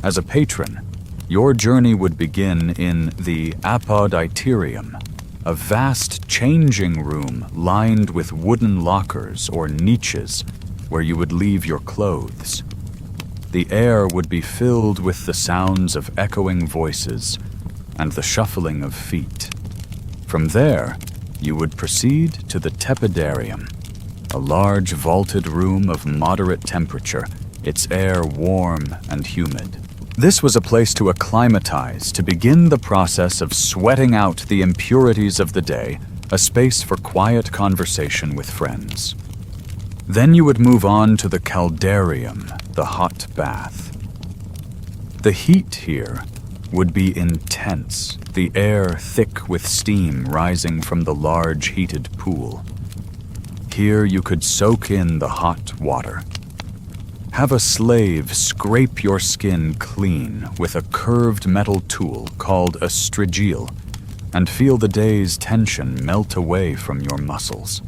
As a patron, your journey would begin in the Apoditerium, a vast changing room lined with wooden lockers or niches where you would leave your clothes. The air would be filled with the sounds of echoing voices and the shuffling of feet. From there, you would proceed to the Tepidarium, a large vaulted room of moderate temperature, its air warm and humid. This was a place to acclimatize, to begin the process of sweating out the impurities of the day, a space for quiet conversation with friends. Then you would move on to the Caldarium, the hot bath. The heat here would be intense, the air thick with steam rising from the large heated pool. Here you could soak in the hot water. Have a slave scrape your skin clean with a curved metal tool called a strigil, and feel the day's tension melt away from your muscles.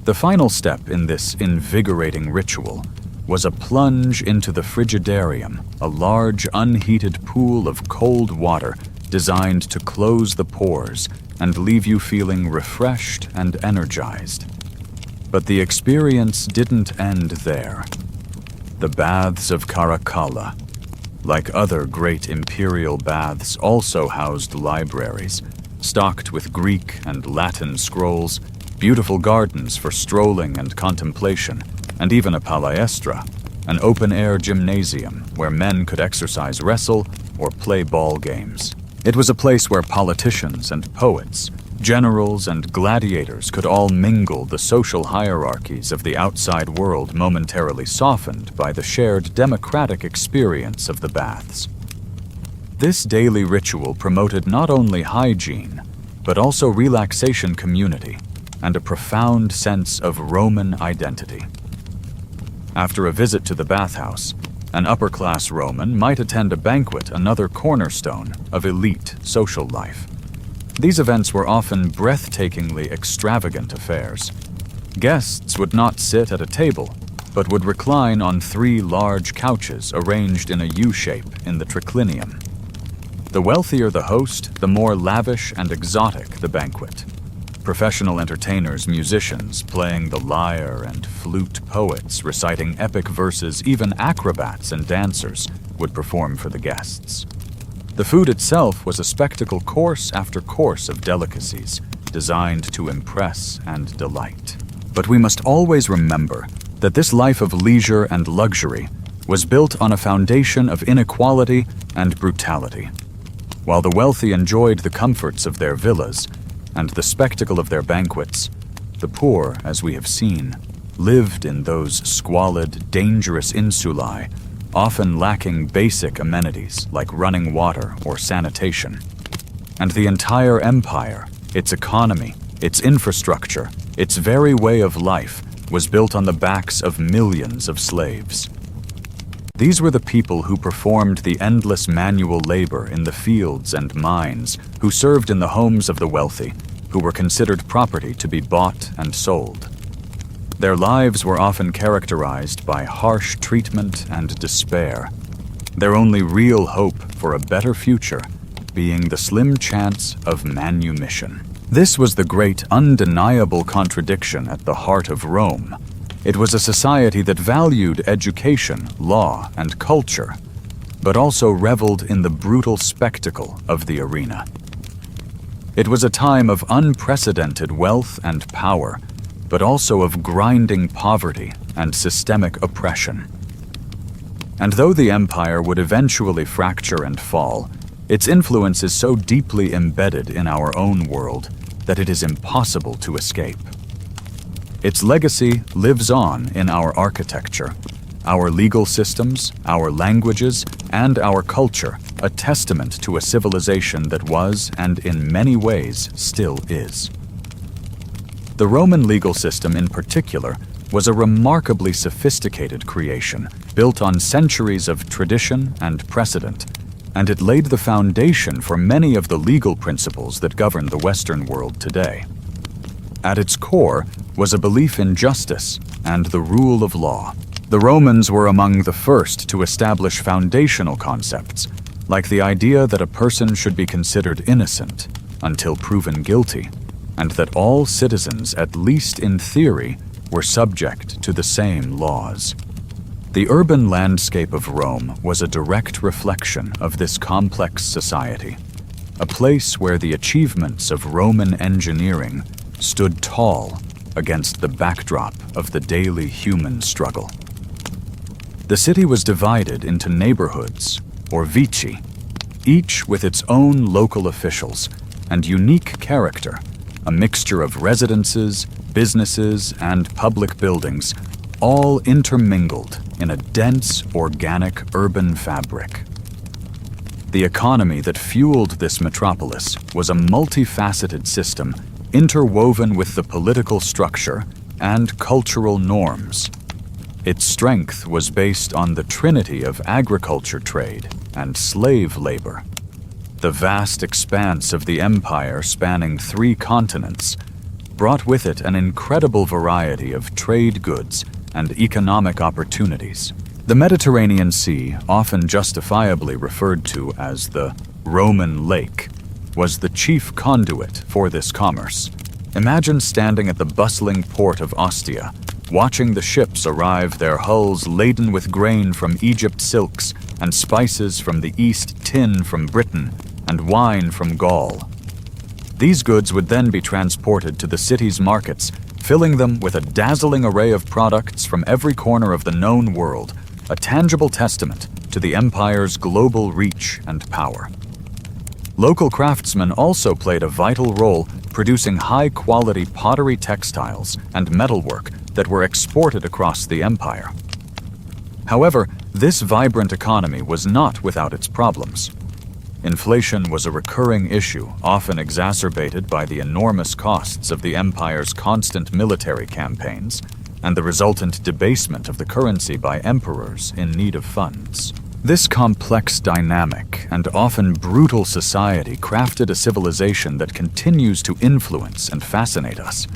The final step in this invigorating ritual was a plunge into the Frigidarium, a large unheated pool of cold water designed to close the pores and leave you feeling refreshed and energized. But the experience didn't end there. The Baths of Caracalla, like other great imperial baths, also housed libraries, stocked with Greek and Latin scrolls, beautiful gardens for strolling and contemplation, and even a palaestra, an open-air gymnasium where men could exercise, wrestle, or play ball games. It was a place where politicians and poets, generals and gladiators could all mingle, the social hierarchies of the outside world momentarily softened by the shared democratic experience of the baths. This daily ritual promoted not only hygiene, but also relaxation, community, and a profound sense of Roman identity. After a visit to the bathhouse, an upper-class Roman might attend a banquet, another cornerstone of elite social life. These events were often breathtakingly extravagant affairs. Guests would not sit at a table, but would recline on 3 large couches arranged in a U-shape in the triclinium. The wealthier the host, the more lavish and exotic the banquet. Professional entertainers, musicians playing the lyre and flute, poets reciting epic verses, even acrobats and dancers would perform for the guests. The food itself was a spectacle, course after course of delicacies, designed to impress and delight. But we must always remember that this life of leisure and luxury was built on a foundation of inequality and brutality. While the wealthy enjoyed the comforts of their villas, and the spectacle of their banquets, the poor, as we have seen, lived in those squalid, dangerous insulae, often lacking basic amenities like running water or sanitation. And the entire empire, its economy, its infrastructure, its very way of life, was built on the backs of millions of slaves. These were the people who performed the endless manual labor in the fields and mines, who served in the homes of the wealthy, who were considered property to be bought and sold. Their lives were often characterized by harsh treatment and despair, their only real hope for a better future being the slim chance of manumission. This was the great undeniable contradiction at the heart of Rome. It was a society that valued education, law, and culture, but also reveled in the brutal spectacle of the arena. It was a time of unprecedented wealth and power, but also of grinding poverty and systemic oppression. And though the empire would eventually fracture and fall, its influence is so deeply embedded in our own world that it is impossible to escape. Its legacy lives on in our architecture, our legal systems, our languages, and our culture, a testament to a civilization that was, and in many ways still is. The Roman legal system in particular was a remarkably sophisticated creation, built on centuries of tradition and precedent, and it laid the foundation for many of the legal principles that govern the Western world today. At its core was a belief in justice and the rule of law. The Romans were among the first to establish foundational concepts, like the idea that a person should be considered innocent until proven guilty, and that all citizens, at least in theory, were subject to the same laws. The urban landscape of Rome was a direct reflection of this complex society, a place where the achievements of Roman engineering stood tall against the backdrop of the daily human struggle. The city was divided into neighborhoods, or vici, each with its own local officials and unique character, a mixture of residences, businesses, and public buildings, all intermingled in a dense, organic urban fabric. The economy that fueled this metropolis was a multifaceted system interwoven with the political structure and cultural norms. Its strength was based on the trinity of agriculture trade and slave labor. The vast expanse of the empire spanning 3 continents brought with it an incredible variety of trade goods and economic opportunities. The Mediterranean Sea, often justifiably referred to as the Roman Lake, was the chief conduit for this commerce. Imagine standing at the bustling port of Ostia, watching the ships arrive, their hulls laden with grain from Egypt silks and spices from the East, tin from Britain, and wine from Gaul. These goods would then be transported to the city's markets, filling them with a dazzling array of products from every corner of the known world, a tangible testament to the empire's global reach and power. Local craftsmen also played a vital role, producing high-quality pottery textiles and metalwork that were exported across the empire. However, this vibrant economy was not without its problems. Inflation was a recurring issue, often exacerbated by the enormous costs of the empire's constant military campaigns and the resultant debasement of the currency by emperors in need of funds. This complex dynamic and often brutal society crafted a civilization that continues to influence and fascinate us.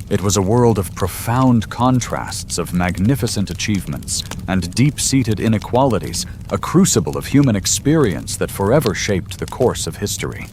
It was a world of profound contrasts, of magnificent achievements and deep-seated inequalities, a crucible of human experience that forever shaped the course of history.